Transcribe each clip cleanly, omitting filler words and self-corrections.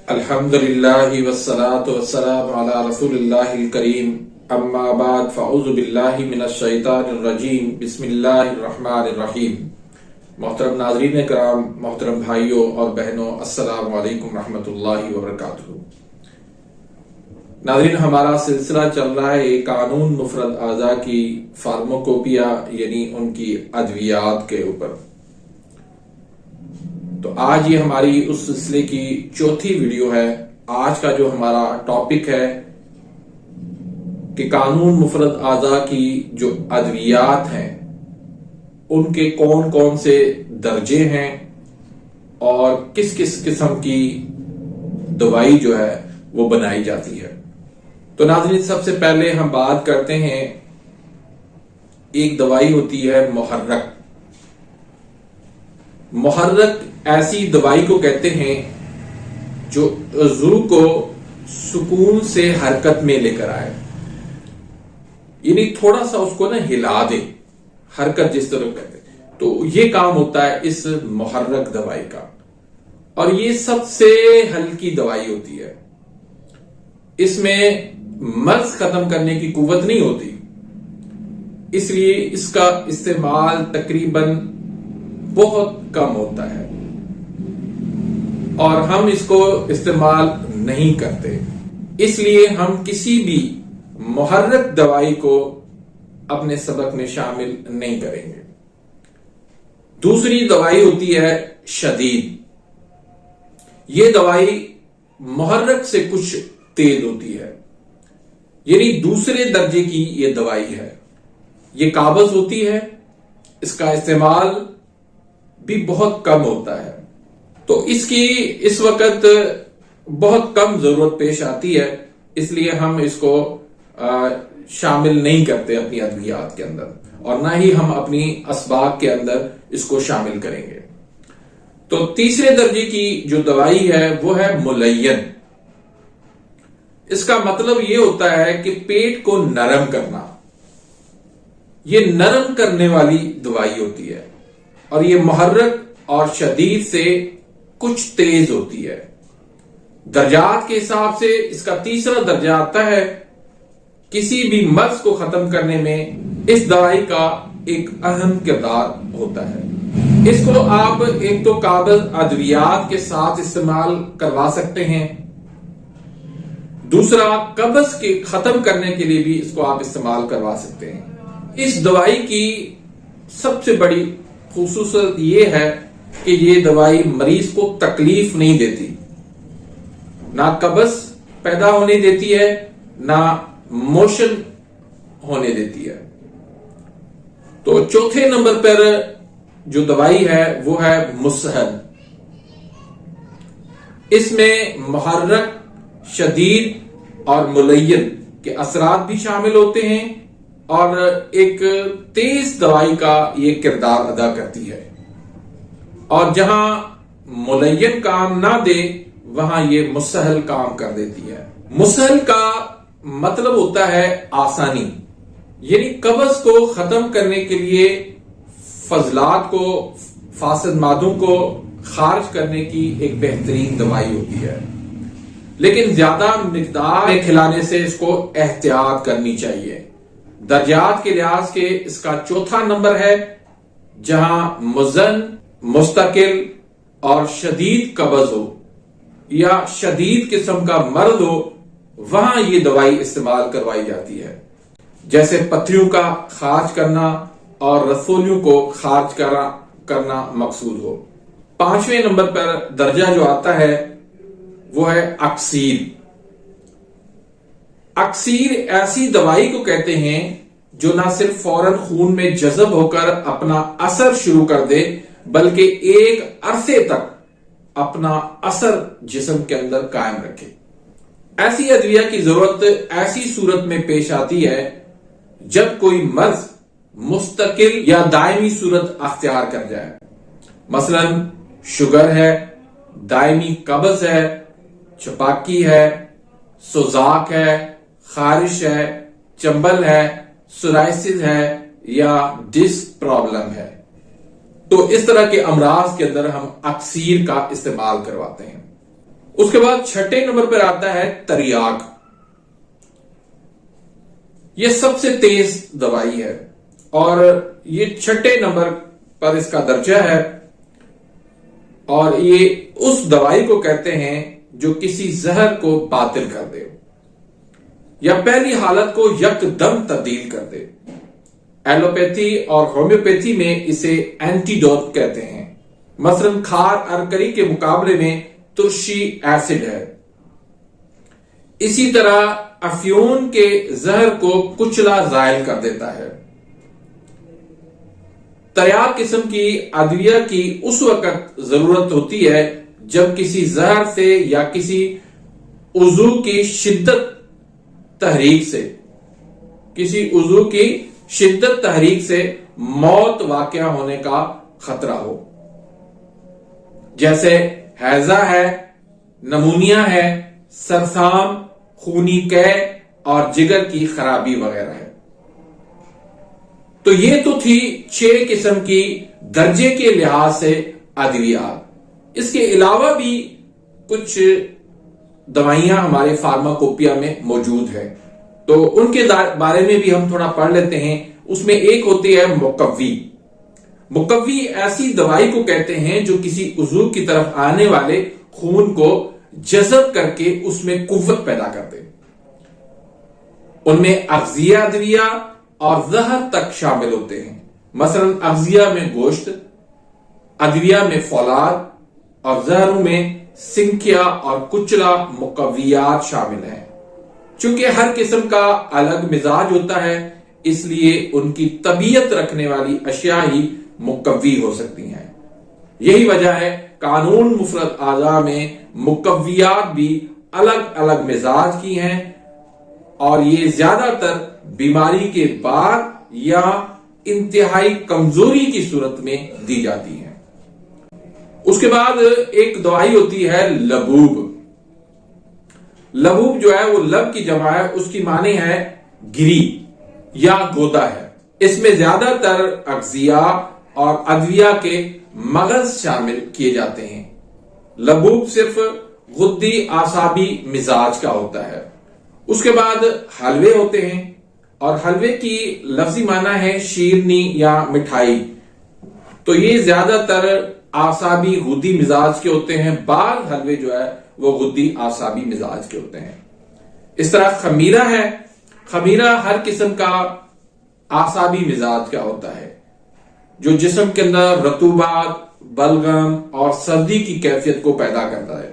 الحمدللہ والصلاة والسلام علی رسول اللہ الکریم اما بعد فاعوذ باللہ من الشیطان الرجیم بسم اللہ الرحمن الرحیم۔ محترم ناظرین کرام، محترم بھائیوں اور بہنوں، السلام علیکم رحمۃ اللہ وبرکاتہ۔ ناظرین، ہمارا سلسلہ چل رہا ہے قانون مفرد اعضاء کی فارماکوپیا یعنی ان کی ادویات کے اوپر۔ تو آج یہ ہماری اس سلسلے کی چوتھی ویڈیو ہے۔ آج کا جو ہمارا ٹاپک ہے کہ قانون مفرد اعضاء کی جو ادویات ہیں ان کے کون کون سے درجے ہیں اور کس کس قسم کی دوائی جو ہے وہ بنائی جاتی ہے۔ تو ناظرین، سب سے پہلے ہم بات کرتے ہیں، ایک دوائی ہوتی ہے محرک۔ محرک ایسی دوائی کو کہتے ہیں جو عضو کو سکون سے حرکت میں لے کر آئے، یعنی تھوڑا سا اس کو ہلا دے، حرکت جس طرح کہتے ہیں۔ تو یہ کام ہوتا ہے اس محرک دوائی کا، اور یہ سب سے ہلکی دوائی ہوتی ہے۔ اس میں مرض ختم کرنے کی قوت نہیں ہوتی، اس لیے اس کا استعمال تقریباً بہت کم ہوتا ہے اور ہم اس کو استعمال نہیں کرتے۔ اس لیے ہم کسی بھی محرک دوائی کو اپنے سبق میں شامل نہیں کریں گے۔ دوسری دوائی ہوتی ہے شدید۔ یہ دوائی محرک سے کچھ تیز ہوتی ہے، یعنی دوسرے درجے کی یہ دوائی ہے۔ یہ قابض ہوتی ہے، اس کا استعمال بھی بہت کم ہوتا ہے، تو اس کی اس وقت بہت کم ضرورت پیش آتی ہے، اس لیے ہم اس کو شامل نہیں کرتے اپنی ادویات کے اندر، اور نہ ہی ہم اپنی اسباق کے اندر اس کو شامل کریں گے۔ تو تیسرے درجے کی جو دوائی ہے وہ ہے ملین۔ اس کا مطلب یہ ہوتا ہے کہ پیٹ کو نرم کرنا، یہ نرم کرنے والی دوائی ہوتی ہے، اور یہ محرک اور شدید سے کچھ تیز ہوتی ہے۔ درجات کے حساب سے اس کا تیسرا درجہ آتا ہے۔ کسی بھی مرض کو ختم کرنے میں اس دوائی کا ایک اہم کردار ہوتا ہے۔ اس کو آپ ایک تو قابض ادویات کے ساتھ استعمال کروا سکتے ہیں، دوسرا قبض کے ختم کرنے کے لیے بھی اس کو آپ استعمال کروا سکتے ہیں۔ اس دوائی کی سب سے بڑی خصوصیت یہ ہے کہ یہ دوائی مریض کو تکلیف نہیں دیتی، نہ قبض پیدا ہونے دیتی ہے، نہ موشن ہونے دیتی ہے۔ تو چوتھے نمبر پر جو دوائی ہے وہ ہے مسہل۔ اس میں محرک، شدید اور ملین کے اثرات بھی شامل ہوتے ہیں، اور ایک تیز دوائی کا یہ کردار ادا کرتی ہے، اور جہاں ملین کام نہ دے وہاں یہ مسہل کام کر دیتی ہے۔ مسہل کا مطلب ہوتا ہے آسانی، یعنی قبض کو ختم کرنے کے لیے فضلات کو، فاسد مادوں کو خارج کرنے کی ایک بہترین دوائی ہوتی ہے، لیکن زیادہ مقدار میں کھلانے سے اس کو احتیاط کرنی چاہیے۔ درجات کے لحاظ کے اس کا چوتھا نمبر ہے، جہاں مزن، مستقل اور شدید قبض ہو یا شدید قسم کا مرض ہو، وہاں یہ دوائی استعمال کروائی جاتی ہے، جیسے پتھریوں کا خارج کرنا اور رسولیوں کو خارج کرنا مقصود ہو۔ پانچویں نمبر پر درجہ جو آتا ہے وہ ہے اکسیر۔ اکسیر ایسی دوائی کو کہتے ہیں جو نہ صرف فوراً خون میں جذب ہو کر اپنا اثر شروع کر دے، بلکہ ایک عرصے تک اپنا اثر جسم کے اندر قائم رکھے۔ ایسی ادویہ کی ضرورت ایسی صورت میں پیش آتی ہے جب کوئی مرض مستقل یا دائمی صورت اختیار کر جائے، مثلا شوگر ہے، دائمی قبض ہے، چھپاکی ہے، سوزاک ہے، خارش ہے، چنبل ہے، سورائسس ہے یا ڈسک پرابلم ہے۔ تو اس طرح کے امراض کے اندر ہم اکسیر کا استعمال کرواتے ہیں۔ اس کے بعد چھٹے نمبر پر آتا ہے تریاک. یہ سب سے تیز دوائی ہے اور یہ چھٹے نمبر پر اس کا درجہ ہے، اور یہ اس دوائی کو کہتے ہیں جو کسی زہر کو باطل کر دے یا پہلی حالت کو یکدم تبدیل کر دے. ایلوپیتھی اور ہومیوپیتھی میں اسے اینٹیڈوٹ کہتے ہیں. مثلا کھار ارکری کے مقابلے میں ترشی ایسڈ ہے. اسی طرح افیون کے زہر کو کچلا زائل کر دیتا ہے. تریاک قسم کی ادویہ کی اس وقت ضرورت ہوتی ہے جب کسی زہر سے یا کسی عضو کی شدت تحریک سے موت واقع ہونے کا خطرہ ہو، جیسے ہیضہ ہے، نمونیا ہے، سرسام، خونی قے اور جگر کی خرابی وغیرہ ہے. تو یہ تو تھی 6 قسم کی درجے کے لحاظ سے ادویات. اس کے علاوہ بھی کچھ دوائیاں ہمارے فارماکوپیا میں موجود ہیں، تو ان کے بارے میں بھی ہم تھوڑا پڑھ لیتے ہیں. اس میں ایک ہوتی ہے مقوی. مقوی ایسی دوائی کو کہتے ہیں جو کسی عضو کی طرف آنے والے خون کو جذب کر کے اس میں قوت پیدا کرتے. ان میں اغذیہ ادویہ اور زہر تک شامل ہوتے ہیں. مثلا اغذیہ میں گوشت، ادویہ میں فولاد اور زہروں میں سنکھیا اور کچلا مقویات شامل ہیں. چونکہ ہر قسم کا الگ مزاج ہوتا ہے، اس لیے ان کی طبیعت رکھنے والی اشیاء ہی مقوی ہو سکتی ہیں. یہی وجہ ہے قانون مفرد اعضاء میں مقویات بھی الگ الگ مزاج کی ہیں، اور یہ زیادہ تر بیماری کے بعد یا انتہائی کمزوری کی صورت میں دی جاتی ہیں. اس کے بعد ایک دوائی ہوتی ہے لبوب. لبوب جو ہے وہ لب کی جمع ہے، اس کی معنی ہے گری یا گودا ہے. اس میں زیادہ تر اغذیہ اور ادویہ کے مغز شامل کیے جاتے ہیں. لبوب صرف غدی اعصابی مزاج کا ہوتا ہے. اس کے بعد حلوے ہوتے ہیں، اور حلوے کی لفظی معنی ہے شیرنی یا مٹھائی. تو یہ زیادہ تر اعصابی غدی مزاج کے ہوتے ہیں. بعض حلوے جو ہے وہ غدی اعصابی مزاج کے ہوتے ہیں. اس طرح خمیرہ ہے. خمیرہ ہر قسم کا اعصابی مزاج کا ہوتا ہے جو جسم کے اندر رطوبات، بلغم اور سردی کی کیفیت کو پیدا کرتا ہے.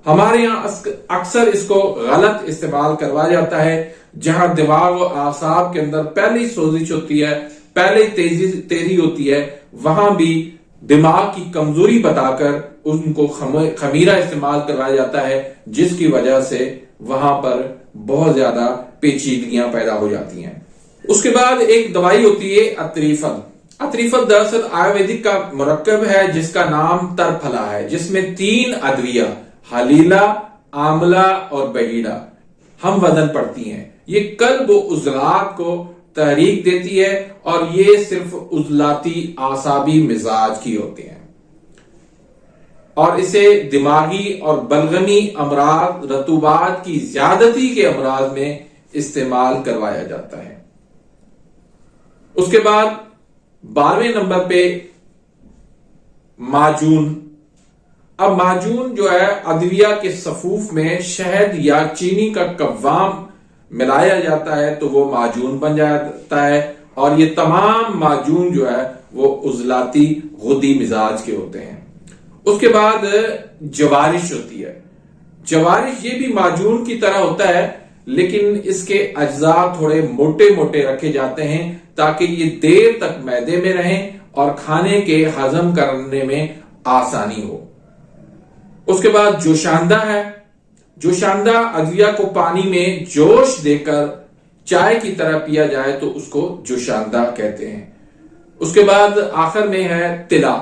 ہمارے یہاں اکثر اس کو غلط استعمال کروایا جاتا ہے. جہاں دماغ و اعصاب کے اندر پہلی سوزش ہوتی ہے، پہلے تیزی ہوتی ہے، وہاں بھی دماغ کی کمزوری بتا کر ان کو خمیرہ استعمال کروایا جاتا ہے، جس کی وجہ سے وہاں پر بہت زیادہ پیچیدگیاں پیدا ہو جاتی ہیں. اس کے بعد ایک دوائی ہوتی ہے اتریفل. اتریفل دراصل آیورویدک کا مرکب ہے جس کا نام ترپھلا ہے، جس میں 3 ادویہ حلیلہ، آملہ اور بہیڑہ ہم وزن پڑتی ہیں. یہ قلب و عضلات کو تحریک دیتی ہے، اور یہ صرف عضلاتی اعصابی مزاج کی ہوتی ہیں، اور اسے دماغی اور بلغمی امراض، رطوبات کی زیادتی کے امراض میں استعمال کروایا جاتا ہے. اس کے بعد 12ویں نمبر پہ معجون. اب معجون جو ہے ادویہ کے صفوف میں شہد یا چینی کا قوام ملایا جاتا ہے تو وہ معجون بن جاتا ہے، اور یہ تمام معجون جو ہے وہ عضلاتی غدی مزاج کے ہوتے ہیں. اس کے بعد جوارش ہوتی ہے. جوارش یہ بھی معجون کی طرح ہوتا ہے، لیکن اس کے اجزاء تھوڑے موٹے موٹے رکھے جاتے ہیں تاکہ یہ دیر تک معدے میں رہیں اور کھانے کے ہضم کرنے میں آسانی ہو. اس کے بعد جوشاندہ ہے. جوشاندہ ادویہ کو پانی میں جوش دے کر چائے کی طرح پیا جائے تو اس کو جوشاندہ کہتے ہیں. اس کے بعد آخر میں ہے تلا.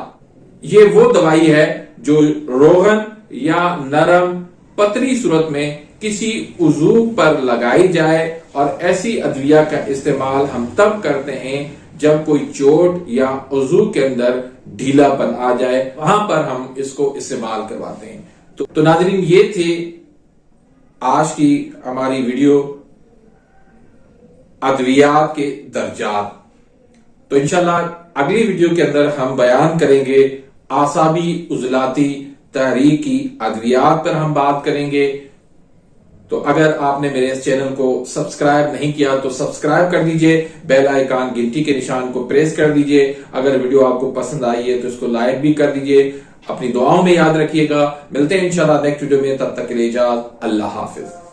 یہ وہ دوائی ہے جو روغن یا نرم پتلی صورت میں کسی عضو پر لگائی جائے، اور ایسی ادویہ کا استعمال ہم تب کرتے ہیں جب کوئی چوٹ یا عضو کے اندر ڈھیلا پن آ جائے، وہاں پر ہم اس کو استعمال کرواتے ہیں. تو ناظرین یہ تھے آج کی ہماری ویڈیو ادویات کے درجات. تو انشاءاللہ اگلی ویڈیو کے اندر ہم بیان کریں گے اعصابی عضلاتی تحریکی ادویات پر ہم بات کریں گے. تو اگر آپ نے میرے اس چینل کو سبسکرائب نہیں کیا تو سبسکرائب کر دیجئے، بیل آئیکن گھنٹی کے نشان کو پریس کر دیجئے. اگر ویڈیو آپ کو پسند آئی ہے تو اس کو لائک بھی کر دیجئے. اپنی دعاؤں میں یاد رکھیے گا. ملتے ہیں انشاءاللہ نیکسٹ ویڈیو میں، تب تک کے لیے اجازت. اللہ حافظ.